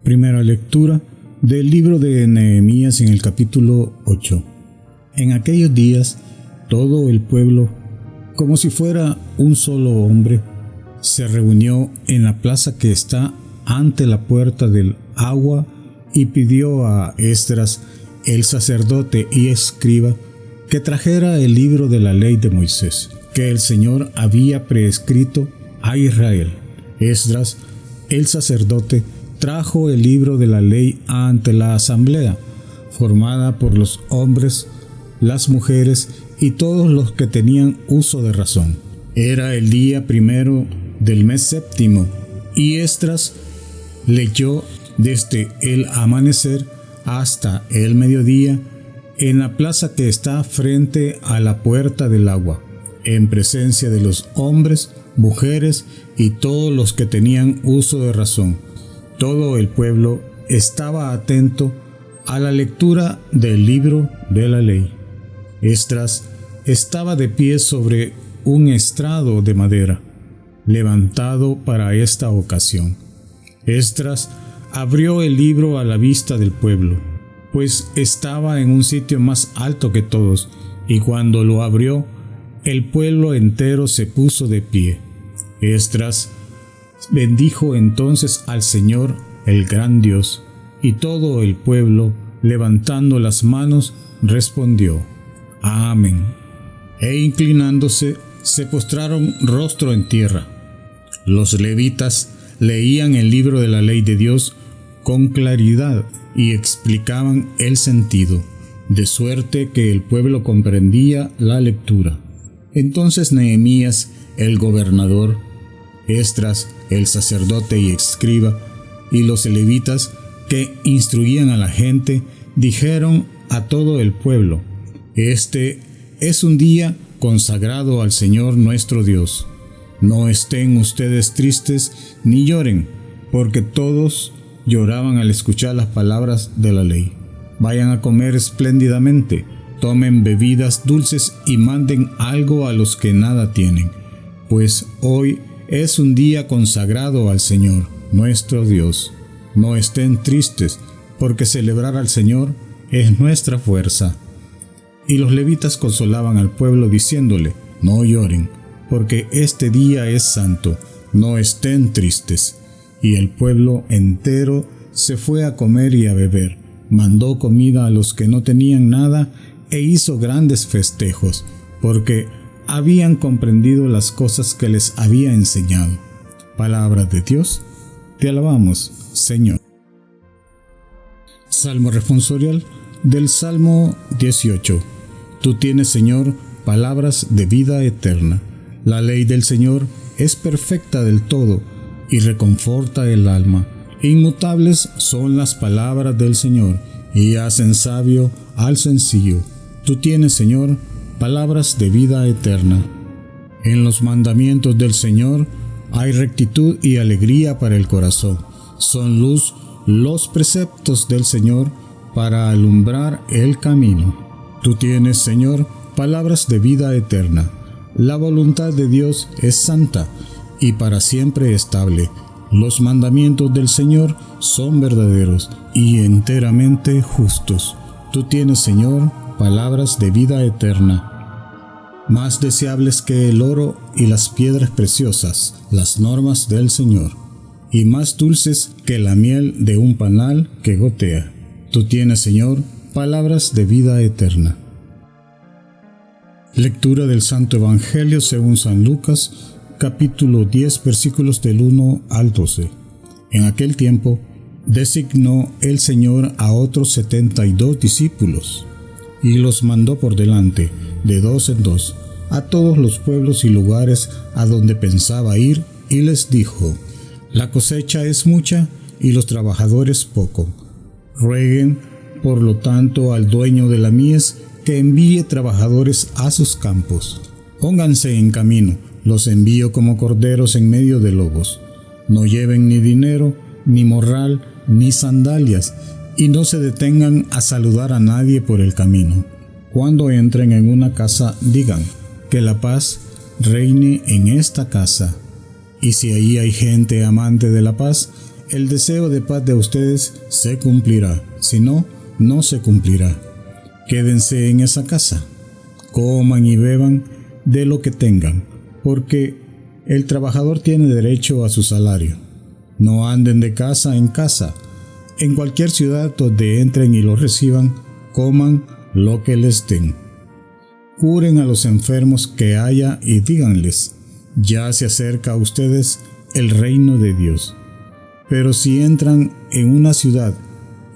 Primera lectura del libro de Nehemías en el capítulo 8. En aquellos días, todo el pueblo, como si fuera un solo hombre, se reunió en la plaza que está ante la puerta del agua y pidió a Esdras, el sacerdote y escriba, que trajera el libro de la ley de Moisés, que el Señor había prescrito a Israel. Esdras, el sacerdote, trajo el libro de la ley ante la asamblea, formada por los hombres, las mujeres y todos los que tenían uso de razón. Era el día primero del mes séptimo, y Esdras leyó desde el amanecer hasta el mediodía en la plaza que está frente a la puerta del agua, en presencia de los hombres, mujeres y todos los que tenían uso de razón. Todo el pueblo estaba atento a la lectura del libro de la ley. Esdras estaba de pie sobre un estrado de madera, levantado para esta ocasión. Esdras abrió el libro a la vista del pueblo, pues estaba en un sitio más alto que todos, y cuando lo abrió, el pueblo entero se puso de pie. Esdras bendijo entonces al Señor, el gran Dios, y todo el pueblo, levantando las manos, respondió: Amén. E inclinándose, se postraron rostro en tierra. Los levitas leían el libro de la ley de Dios con claridad y explicaban el sentido, de suerte que el pueblo comprendía la lectura. Entonces Nehemías, el gobernador, Esdras, el sacerdote y escriba, y los levitas que instruían a la gente, dijeron a todo el pueblo: Este es un día consagrado al Señor nuestro Dios. No estén ustedes tristes ni lloren, porque todos lloraban al escuchar las palabras de la ley. Vayan a comer espléndidamente, tomen bebidas dulces y manden algo a los que nada tienen, pues hoy es un día consagrado al Señor, nuestro Dios. No estén tristes, porque celebrar al Señor es nuestra fuerza. Y los levitas consolaban al pueblo diciéndole: No lloren, porque este día es santo, no estén tristes. Y el pueblo entero se fue a comer y a beber, mandó comida a los que no tenían nada e hizo grandes festejos, porque habían comprendido las cosas que les había enseñado. Palabra de Dios, te alabamos, Señor. Salmo responsorial del Salmo 18. Tú tienes, Señor, palabras de vida eterna. La ley del Señor es perfecta del todo y reconforta el alma. Inmutables son las palabras del Señor y hacen sabio al sencillo. Tú tienes, Señor, palabras de vida eterna. En los mandamientos del Señor hay rectitud y alegría para el corazón. Son luz los preceptos del Señor para alumbrar el camino. Tú tienes, Señor, palabras de vida eterna. La voluntad de Dios es santa y para siempre estable. Los mandamientos del Señor son verdaderos y enteramente justos. Tú tienes, Señor, palabras de vida eterna. Más deseables que el oro y las piedras preciosas, las normas del Señor, y más dulces que la miel de un panal que gotea. Tú tienes, Señor, palabras de vida eterna. Lectura del Santo Evangelio según San Lucas, capítulo 10, versículos del 1 al 12. En aquel tiempo, designó el Señor a otros 72 discípulos, y los mandó por delante, de dos en dos, a todos los pueblos y lugares a donde pensaba ir, y les dijo: La cosecha es mucha, y los trabajadores poco. Rueguen, por lo tanto, al dueño de la mies que envíe trabajadores a sus campos. Pónganse en camino, los envío como corderos en medio de lobos. No lleven ni dinero, ni morral, ni sandalias, y no se detengan a saludar a nadie por el camino. Cuando entren en una casa, digan: que la paz reine en esta casa. Y si allí hay gente amante de la paz, el deseo de paz de ustedes se cumplirá, si no, no se cumplirá. Quédense en esa casa, coman y beban de lo que tengan, porque el trabajador tiene derecho a su salario. No anden de casa en casa. En cualquier ciudad donde entren y los reciban, coman lo que les den. Curen a los enfermos que haya y díganles, ya se acerca a ustedes el reino de Dios. Pero si entran en una ciudad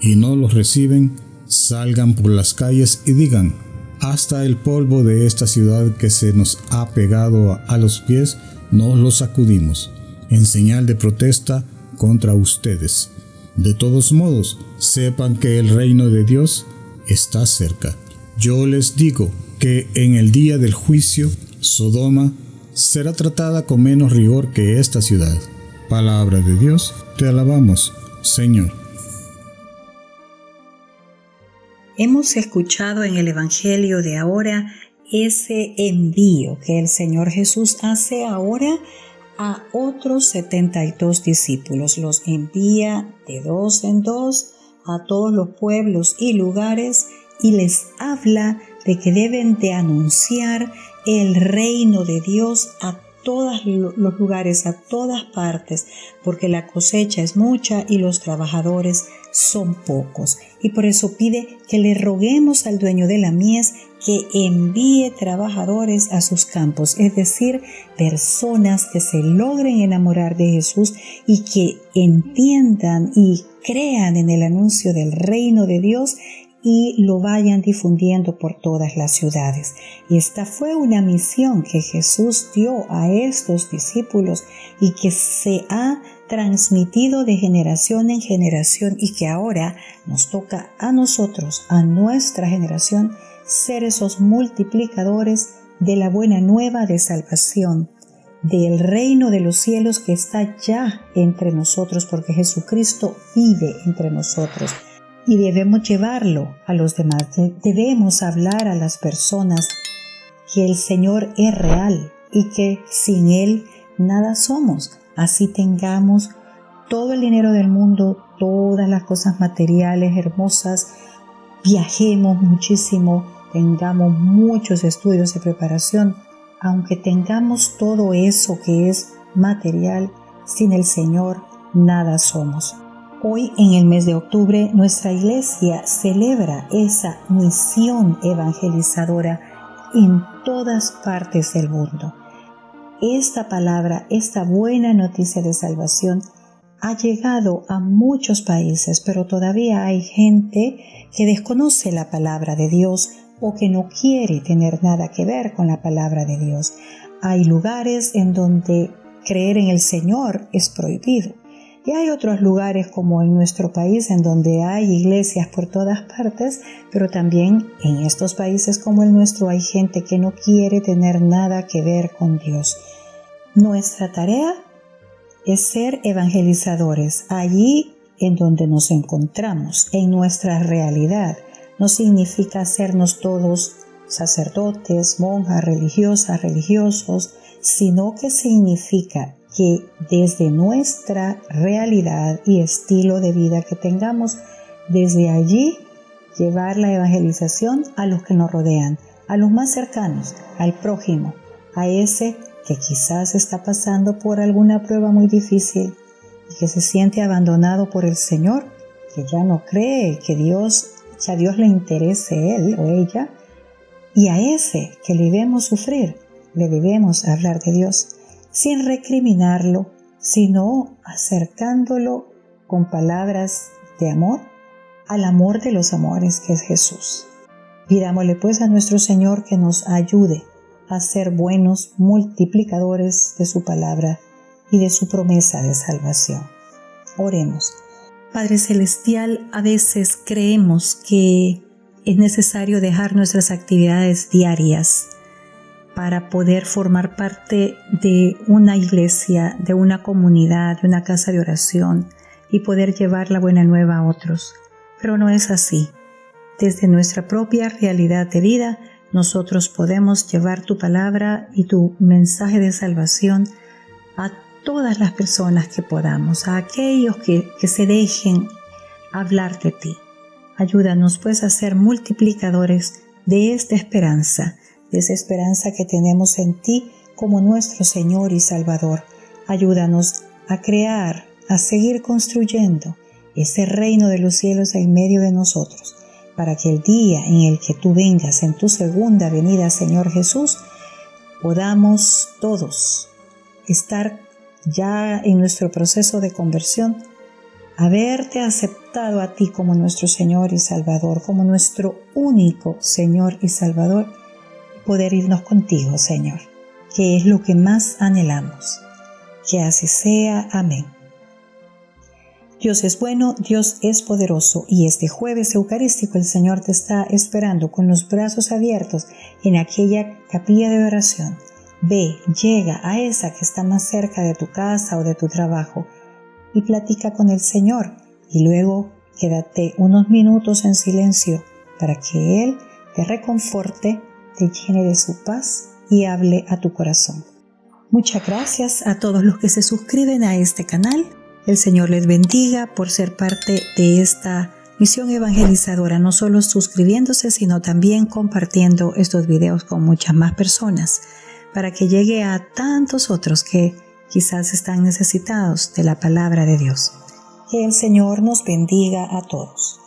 y no los reciben, salgan por las calles y digan, hasta el polvo de esta ciudad que se nos ha pegado a los pies, nos lo sacudimos, en señal de protesta contra ustedes. De todos modos, sepan que el reino de Dios está cerca. Yo les digo que en el día del juicio, Sodoma será tratada con menos rigor que esta ciudad. Palabra de Dios, te alabamos, Señor. Hemos escuchado en el Evangelio de ahora ese envío que el Señor Jesús hace ahora a otros 72 discípulos. Los envía de 2 en 2 a todos los pueblos y lugares y les habla de que deben de anunciar el reino de Dios a todos los lugares, a todas partes, porque la cosecha es mucha y los trabajadores son pocos. Y por eso pide que le roguemos al dueño de la mies que envíe trabajadores a sus campos, es decir, personas que se logren enamorar de Jesús y que entiendan y crean en el anuncio del reino de Dios y lo vayan difundiendo por todas las ciudades. Y esta fue una misión que Jesús dio a estos discípulos y que se ha transmitido de generación en generación y que ahora nos toca a nosotros, a nuestra generación, ser esos multiplicadores de la buena nueva de salvación, del reino de los cielos que está ya entre nosotros, porque Jesucristo vive entre nosotros. Y debemos llevarlo a los demás, debemos hablar a las personas que el Señor es real y que sin Él nada somos. Así tengamos todo el dinero del mundo, todas las cosas materiales hermosas, viajemos muchísimo, tengamos muchos estudios y preparación, aunque tengamos todo eso que es material, sin el Señor nada somos. Hoy, en el mes de octubre, nuestra iglesia celebra esa misión evangelizadora en todas partes del mundo. Esta palabra, esta buena noticia de salvación, ha llegado a muchos países, pero todavía hay gente que desconoce la palabra de Dios o que no quiere tener nada que ver con la palabra de Dios. Hay lugares en donde creer en el Señor es prohibido. Y hay otros lugares como en nuestro país en donde hay iglesias por todas partes, pero también en estos países como el nuestro hay gente que no quiere tener nada que ver con Dios. Nuestra tarea es ser evangelizadores allí en donde nos encontramos, en nuestra realidad. No significa hacernos todos sacerdotes, monjas, religiosas, religiosos, sino que significa que desde nuestra realidad y estilo de vida que tengamos, desde allí llevar la evangelización a los que nos rodean, a los más cercanos, al prójimo, a ese que quizás está pasando por alguna prueba muy difícil y que se siente abandonado por el Señor, que ya no cree que a Dios le interese él o ella, y a ese que le debemos sufrir, le debemos hablar de Dios, sin recriminarlo, sino acercándolo con palabras de amor al amor de los amores que es Jesús. Pidámosle pues a nuestro Señor que nos ayude a ser buenos multiplicadores de su palabra y de su promesa de salvación. Oremos. Padre Celestial, a veces creemos que es necesario dejar nuestras actividades diarias para poder formar parte de una iglesia, de una comunidad, de una casa de oración y poder llevar la buena nueva a otros. Pero no es así. Desde nuestra propia realidad de vida, nosotros podemos llevar tu palabra y tu mensaje de salvación a todas las personas que podamos, a aquellos que se dejen hablar de ti. Ayúdanos pues a ser multiplicadores de esta esperanza, de esa esperanza que tenemos en ti como nuestro Señor y Salvador. Ayúdanos a crear, a seguir construyendo ese reino de los cielos en medio de nosotros, para que el día en el que tú vengas en tu segunda venida, Señor Jesús, podamos todos estar ya en nuestro proceso de conversión, haberte aceptado a ti como nuestro Señor y Salvador, como nuestro único Señor y Salvador, poder irnos contigo, Señor, que es lo que más anhelamos. Que así sea. Amén. Dios es bueno, Dios es poderoso, y este jueves eucarístico el Señor te está esperando con los brazos abiertos en aquella capilla de oración. Ve, llega a esa que está más cerca de tu casa o de tu trabajo y platica con el Señor, y luego quédate unos minutos en silencio para que Él te reconforte, te llene de su paz y hable a tu corazón. Muchas gracias a todos los que se suscriben a este canal. El Señor les bendiga por ser parte de esta misión evangelizadora, no solo suscribiéndose, sino también compartiendo estos videos con muchas más personas, para que llegue a tantos otros que quizás están necesitados de la palabra de Dios. Que el Señor nos bendiga a todos.